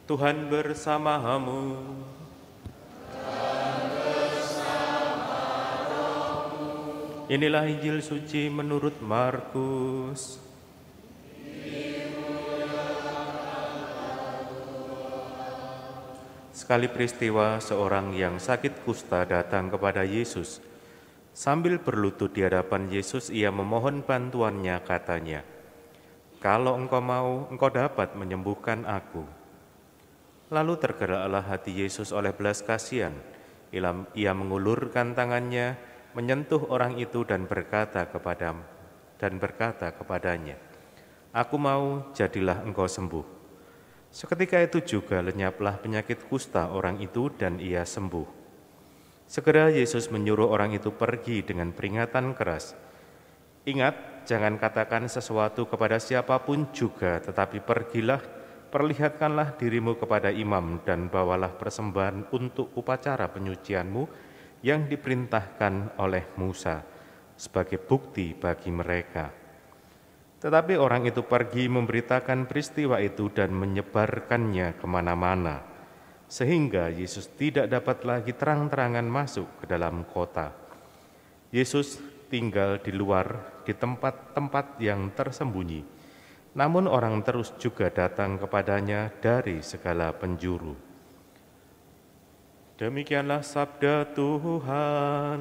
Tuhan bersamamu. Inilah Injil suci menurut Markus. Sekali peristiwa, seorang yang sakit kusta datang kepada Yesus. Sambil berlutut di hadapan Yesus, ia memohon bantuannya, katanya, "Kalau engkau mau, engkau dapat menyembuhkan aku." Lalu tergeraklah hati Yesus oleh belas kasihan. Ia mengulurkan tangannya, menyentuh orang itu dan berkata kepadanya, "Aku mau, jadilah engkau sembuh." Seketika itu juga lenyaplah penyakit kusta orang itu dan ia sembuh. Segera Yesus menyuruh orang itu pergi dengan peringatan keras. "Ingat, jangan katakan sesuatu kepada siapapun juga, tetapi pergilah, perlihatkanlah dirimu kepada imam dan bawalah persembahan untuk upacara penyucianmu yang diperintahkan oleh Musa sebagai bukti bagi mereka." Tetapi orang itu pergi memberitakan peristiwa itu dan menyebarkannya kemana-mana, sehingga Yesus tidak dapat lagi terang-terangan masuk ke dalam kota. Yesus tinggal di luar, di tempat-tempat yang tersembunyi, namun orang terus juga datang kepadanya dari segala penjuru. Demikianlah sabda Tuhan.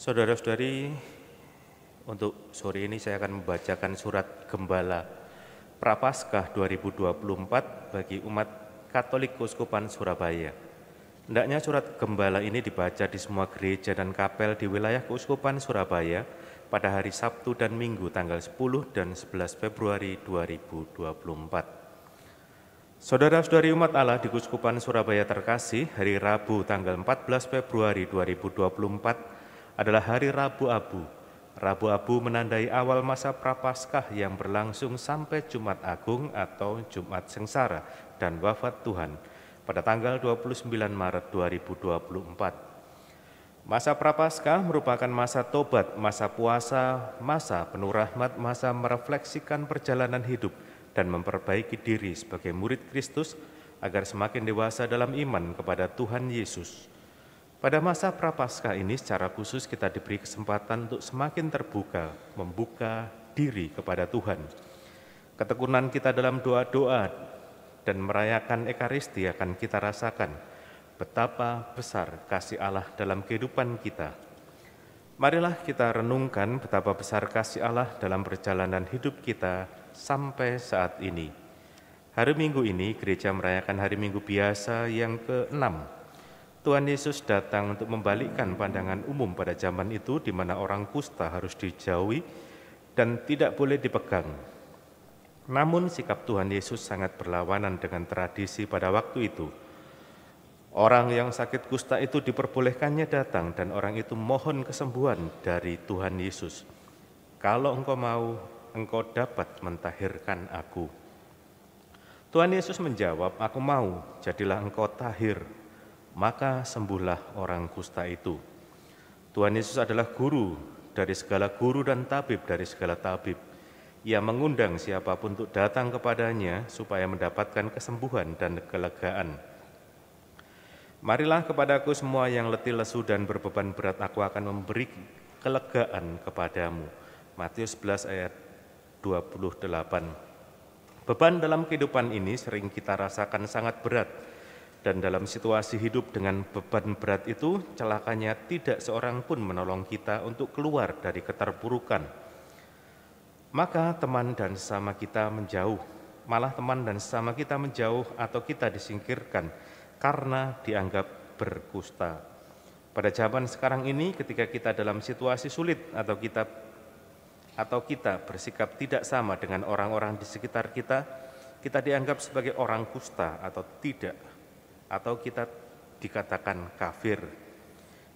Saudara-saudari, untuk sore ini saya akan membacakan surat Gembala Prapaskah 2024 bagi umat Katolik Keuskupan Surabaya. Hendaknya surat Gembala ini dibaca di semua gereja dan kapel di wilayah Keuskupan Surabaya pada hari Sabtu dan Minggu tanggal 10 dan 11 Februari 2024. Saudara-saudari umat Allah di Keuskupan Surabaya terkasih, hari Rabu tanggal 14 Februari 2024 adalah hari Rabu Abu. Rabu Abu menandai awal masa Prapaskah yang berlangsung sampai Jumat Agung atau Jumat Sengsara dan wafat Tuhan pada tanggal 29 Maret 2024. Masa Prapaskah merupakan masa tobat, masa puasa, masa penuh rahmat, masa merefleksikan perjalanan hidup dan memperbaiki diri sebagai murid Kristus agar semakin dewasa dalam iman kepada Tuhan Yesus. Pada masa Prapaskah ini secara khusus kita diberi kesempatan untuk semakin terbuka, membuka diri kepada Tuhan. Ketekunan kita dalam doa-doa dan merayakan Ekaristi akan kita rasakan betapa besar kasih Allah dalam kehidupan kita. Marilah kita renungkan betapa besar kasih Allah dalam perjalanan hidup kita sampai saat ini. Hari Minggu ini gereja merayakan hari Minggu biasa yang ke-6. Tuhan Yesus datang untuk membalikkan pandangan umum pada zaman itu di mana orang kusta harus dijauhi dan tidak boleh dipegang. Namun sikap Tuhan Yesus sangat berlawanan dengan tradisi pada waktu itu. Orang yang sakit kusta itu diperbolehkannya datang dan orang itu mohon kesembuhan dari Tuhan Yesus. "Kalau engkau mau, engkau dapat mentahirkan aku." Tuhan Yesus menjawab, "Aku mau, jadilah engkau tahir." Maka sembuhlah orang kusta itu. Tuhan Yesus adalah guru dari segala guru dan tabib dari segala tabib. Ia mengundang siapapun untuk datang kepadanya supaya mendapatkan kesembuhan dan kelegaan. "Marilah kepadaku semua yang letih lesu dan berbeban berat, aku akan memberi kelegaan kepadamu." Matius 11 ayat 28. Beban dalam kehidupan ini sering kita rasakan sangat berat. Dan dalam situasi hidup dengan beban berat itu, celakanya tidak seorang pun menolong kita untuk keluar dari keterpurukan. Maka teman dan sesama kita menjauh, malah teman dan sesama kita menjauh atau kita disingkirkan karena dianggap berkusta. Pada zaman sekarang ini ketika kita dalam situasi sulit atau kita bersikap tidak sama dengan orang-orang di sekitar kita, kita dianggap sebagai orang kusta atau tidak, atau kita dikatakan kafir.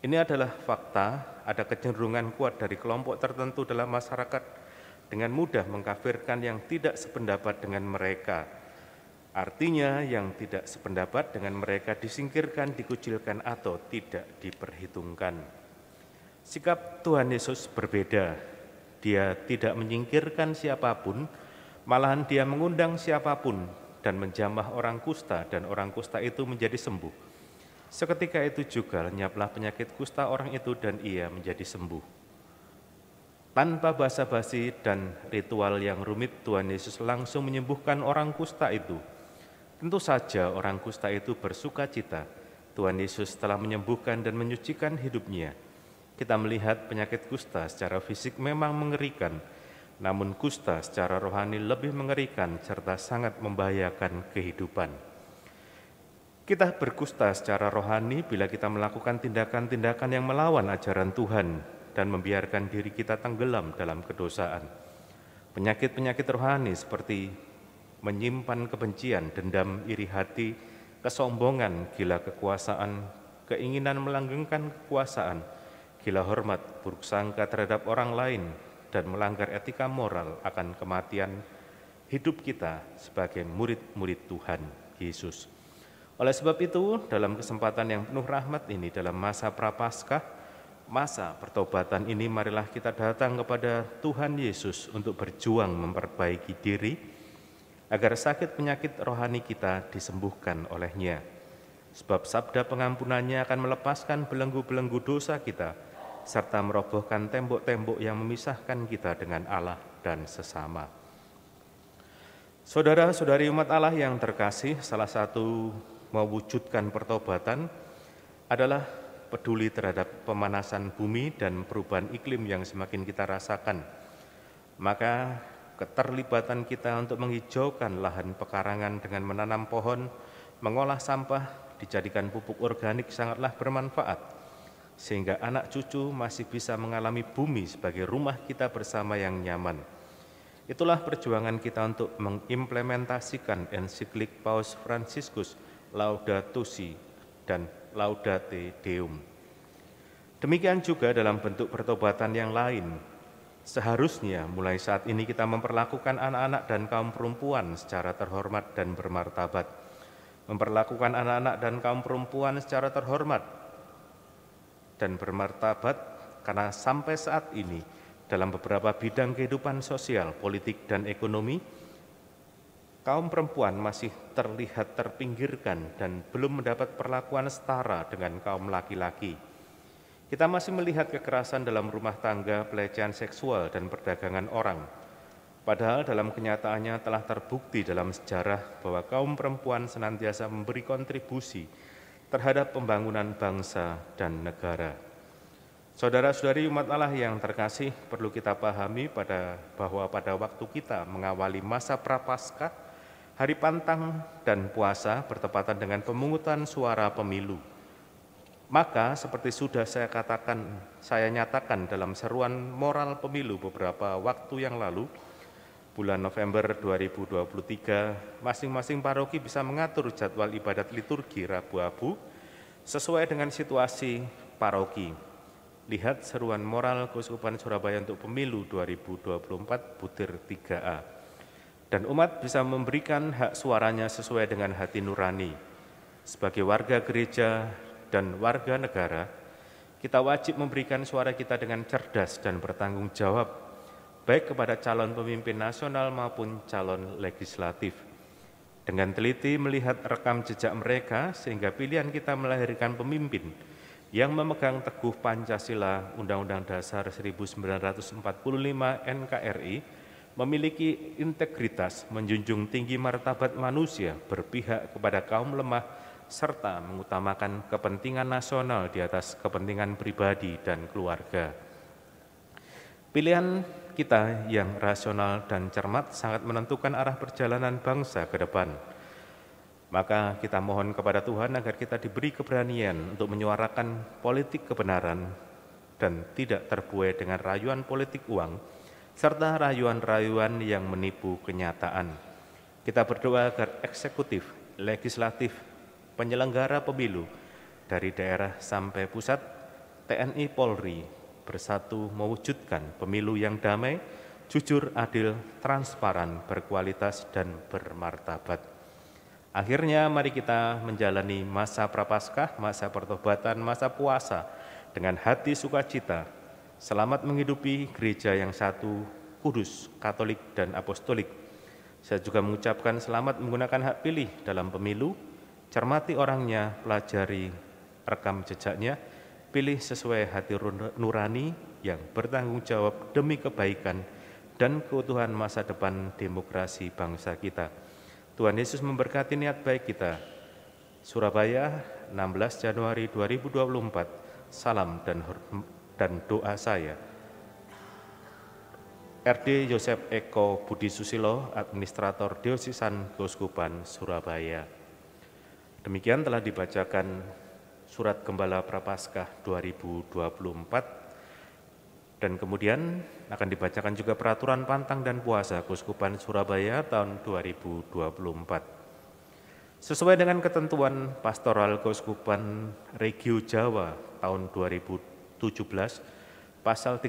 Ini adalah fakta, ada kecenderungan kuat dari kelompok tertentu dalam masyarakat dengan mudah mengkafirkan yang tidak sependapat dengan mereka. Artinya yang tidak sependapat dengan mereka disingkirkan, dikucilkan, atau tidak diperhitungkan. Sikap Tuhan Yesus berbeda. Dia tidak menyingkirkan siapapun, malahan dia mengundang siapapun dan menjamah orang kusta, dan orang kusta itu menjadi sembuh. Seketika itu juga lenyaplah penyakit kusta orang itu dan ia menjadi sembuh. Tanpa basa-basi dan ritual yang rumit, Tuhan Yesus langsung menyembuhkan orang kusta itu. Tentu saja orang kusta itu bersuka cita. Tuhan Yesus telah menyembuhkan dan menyucikan hidupnya. Kita melihat penyakit kusta secara fisik memang mengerikan, namun kusta secara rohani lebih mengerikan serta sangat membahayakan kehidupan. Kita berkusta secara rohani bila kita melakukan tindakan-tindakan yang melawan ajaran Tuhan dan membiarkan diri kita tenggelam dalam kedosaan. Penyakit-penyakit rohani seperti menyimpan kebencian, dendam, iri hati, kesombongan, gila kekuasaan, keinginan melanggengkan kekuasaan, gila hormat, buruk sangka terhadap orang lain, dan melanggar etika moral akan kematian hidup kita sebagai murid-murid Tuhan Yesus. Oleh sebab itu, dalam kesempatan yang penuh rahmat ini, dalam masa Prapaskah, masa pertobatan ini, marilah kita datang kepada Tuhan Yesus untuk berjuang memperbaiki diri, agar sakit penyakit rohani kita disembuhkan olehnya. Sebab sabda pengampunannya akan melepaskan belenggu-belenggu dosa kita, serta merobohkan tembok-tembok yang memisahkan kita dengan Allah dan sesama. Saudara-saudari umat Allah yang terkasih, salah satu mewujudkan pertobatan adalah peduli terhadap pemanasan bumi dan perubahan iklim yang semakin kita rasakan. Maka keterlibatan kita untuk menghijaukan lahan pekarangan dengan menanam pohon, mengolah sampah, dijadikan pupuk organik sangatlah bermanfaat, sehingga anak cucu masih bisa mengalami bumi sebagai rumah kita bersama yang nyaman. Itulah perjuangan kita untuk mengimplementasikan ensiklik Paus Fransiskus Laudato Si dan Laudate Deum. Demikian juga dalam bentuk pertobatan yang lain. Seharusnya mulai saat ini kita memperlakukan anak-anak dan kaum perempuan secara terhormat dan bermartabat. Memperlakukan anak-anak dan kaum perempuan secara terhormat dan bermartabat karena sampai saat ini dalam beberapa bidang kehidupan sosial, politik, dan ekonomi, kaum perempuan masih terlihat terpinggirkan dan belum mendapat perlakuan setara dengan kaum laki-laki. Kita masih melihat kekerasan dalam rumah tangga, pelecehan seksual, dan perdagangan orang. Padahal dalam kenyataannya telah terbukti dalam sejarah bahwa kaum perempuan senantiasa memberi kontribusi terhadap pembangunan bangsa dan negara. Saudara-saudari umat Allah yang terkasih, perlu kita pahami bahwa pada waktu kita mengawali masa Prapaskah, hari pantang dan puasa bertepatan dengan pemungutan suara pemilu. Maka seperti sudah saya nyatakan dalam seruan moral pemilu beberapa waktu yang lalu, bulan November 2023, masing-masing paroki bisa mengatur jadwal ibadat liturgi Rabu Abu sesuai dengan situasi paroki. Lihat seruan moral Keuskupan Surabaya untuk pemilu 2024 butir 3A. Dan umat bisa memberikan hak suaranya sesuai dengan hati nurani. Sebagai warga gereja dan warga negara, kita wajib memberikan suara kita dengan cerdas dan bertanggung jawab, baik kepada calon pemimpin nasional maupun calon legislatif. Dengan teliti melihat rekam jejak mereka, sehingga pilihan kita melahirkan pemimpin yang memegang teguh Pancasila, Undang-Undang Dasar 1945 NKRI, memiliki integritas, menjunjung tinggi martabat manusia, berpihak kepada kaum lemah, serta mengutamakan kepentingan nasional di atas kepentingan pribadi dan keluarga. Pilihan kita yang rasional dan cermat sangat menentukan arah perjalanan bangsa ke depan. Maka kita mohon kepada Tuhan agar kita diberi keberanian untuk menyuarakan politik kebenaran dan tidak terbuai dengan rayuan politik uang, serta rayuan-rayuan yang menipu kenyataan. Kita berdoa agar eksekutif, legislatif, penyelenggara pemilu dari daerah sampai pusat TNI Polri bersatu mewujudkan pemilu yang damai, jujur, adil, transparan, berkualitas, dan bermartabat. Akhirnya mari kita menjalani masa prapaskah, masa pertobatan, masa puasa dengan hati sukacita. Selamat menghidupi gereja yang satu, kudus, katolik, dan apostolik. Saya juga mengucapkan selamat menggunakan hak pilih dalam pemilu. Cermati orangnya, pelajari rekam jejaknya, pilih sesuai hati nurani yang bertanggung jawab demi kebaikan dan keutuhan masa depan demokrasi bangsa kita. Tuhan Yesus memberkati niat baik kita. Surabaya, 16 Januari 2024. Salam dan doa saya. RD Yosef Eko Budi Susilo, Administrator Diocesan Keuskupan Surabaya. Demikian telah dibacakan Surat Gembala Prapaskah 2024. Dan kemudian akan dibacakan juga Peraturan Pantang dan Puasa Keuskupan Surabaya tahun 2024. Sesuai dengan ketentuan Pastoral Keuskupan Regio Jawa tahun 2017, Pasal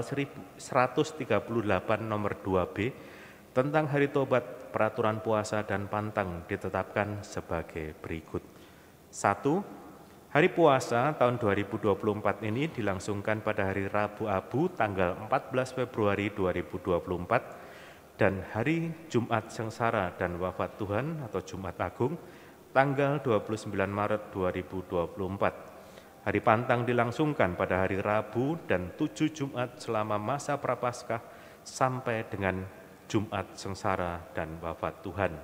138 nomor 2B tentang Hari Tobat, Peraturan Puasa dan Pantang ditetapkan sebagai berikut. 1. Hari puasa tahun 2024 ini dilangsungkan pada hari Rabu Abu tanggal 14 Februari 2024 dan hari Jumat Sengsara dan Wafat Tuhan atau Jumat Agung tanggal 29 Maret 2024. Hari Pantang dilangsungkan pada hari Rabu dan 7 Jumat selama masa Prapaskah sampai dengan Jumat Sengsara dan Wafat Tuhan.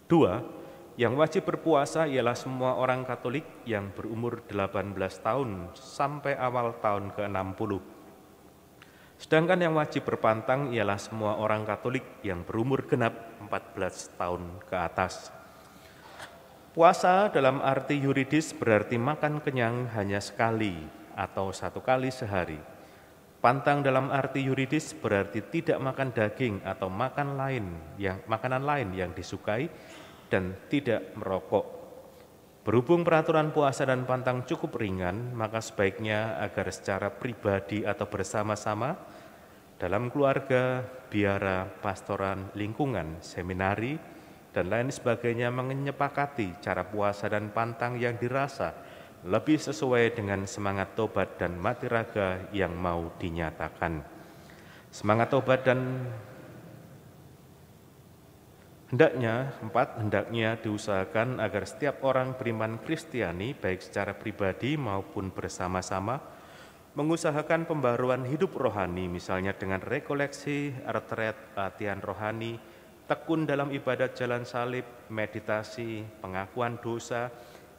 2. Yang wajib berpuasa ialah semua orang Katolik yang berumur 18 tahun sampai awal tahun ke-60. Sedangkan yang wajib berpantang ialah semua orang Katolik yang berumur genap 14 tahun ke atas. Puasa dalam arti yuridis berarti makan kenyang hanya sekali atau 1 kali sehari. Pantang dalam arti yuridis berarti tidak makan daging atau makanan lain yang disukai dan tidak merokok. Berhubung peraturan puasa dan pantang cukup ringan, maka sebaiknya agar secara pribadi atau bersama-sama dalam keluarga, biara, pastoran, lingkungan, seminari, dan lain sebagainya menyepakati cara puasa dan pantang yang dirasa lebih sesuai dengan semangat tobat dan mati raga yang mau dinyatakan. Semangat tobat dan Hendaknya diusahakan agar setiap orang beriman Kristiani, baik secara pribadi maupun bersama-sama, mengusahakan pembaruan hidup rohani, misalnya dengan rekoleksi, retret, latihan rohani, tekun dalam ibadat jalan salib, meditasi, pengakuan dosa,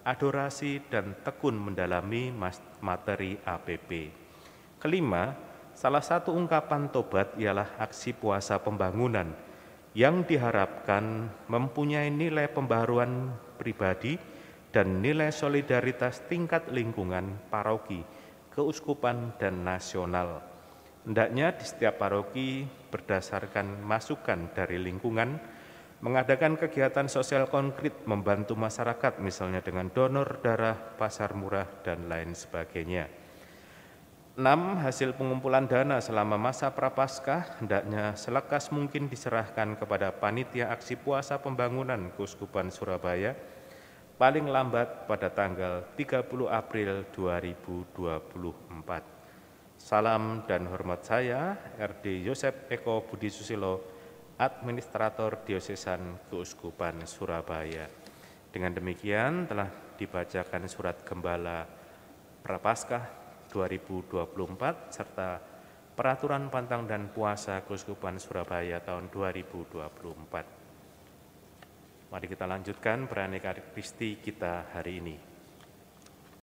adorasi, dan tekun mendalami materi APP. Kelima, salah satu ungkapan tobat ialah aksi puasa pembangunan, yang diharapkan mempunyai nilai pembaruan pribadi dan nilai solidaritas tingkat lingkungan, paroki, keuskupan, dan nasional. Hendaknya di setiap paroki berdasarkan masukan dari lingkungan, mengadakan kegiatan sosial konkret membantu masyarakat, misalnya dengan donor darah, pasar murah, dan lain sebagainya. 6. Hasil pengumpulan dana selama masa Prapaskah hendaknya selekas mungkin diserahkan kepada Panitia Aksi Puasa Pembangunan Keuskupan Surabaya paling lambat pada tanggal 30 April 2024. Salam dan hormat saya, RD Yosef Eko Budi Susilo, Administrator Diocesan Keuskupan Surabaya. Dengan demikian telah dibacakan Surat Gembala Prapaskah 2024 serta Peraturan Pantang dan Puasa Keuskupan Surabaya tahun 2024. Mari kita lanjutkan beraneka Ekaristi kita hari ini.